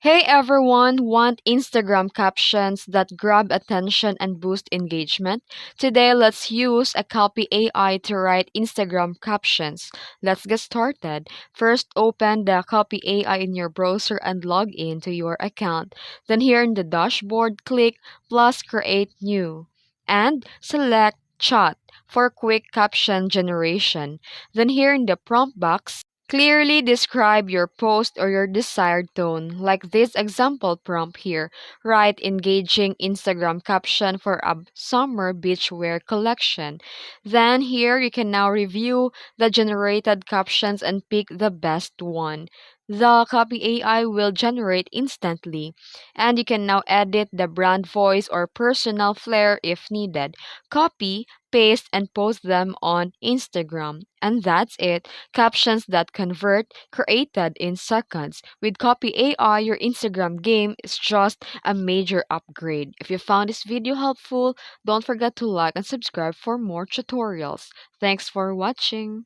Hey everyone, want Instagram captions that grab attention and boost engagement? Today, let's use a Copy AI to write Instagram captions. Let's get started. First, open the Copy AI in your browser and log in to your account. Then here in the dashboard, click plus create new and select chat for quick caption generation. Then here in the prompt box, clearly describe your post or your desired tone, like this example prompt here. Write engaging Instagram caption for a summer beachwear collection. Then here you can now review the generated captions and pick the best one. The Copy AI will generate instantly, and you can now edit the brand voice or personal flair if needed. Copy, paste, and post them on Instagram. And that's it. Captions that convert, created in seconds. With Copy AI, your Instagram game is just a major upgrade. If you found this video helpful, don't forget to like and subscribe for more tutorials. Thanks for watching.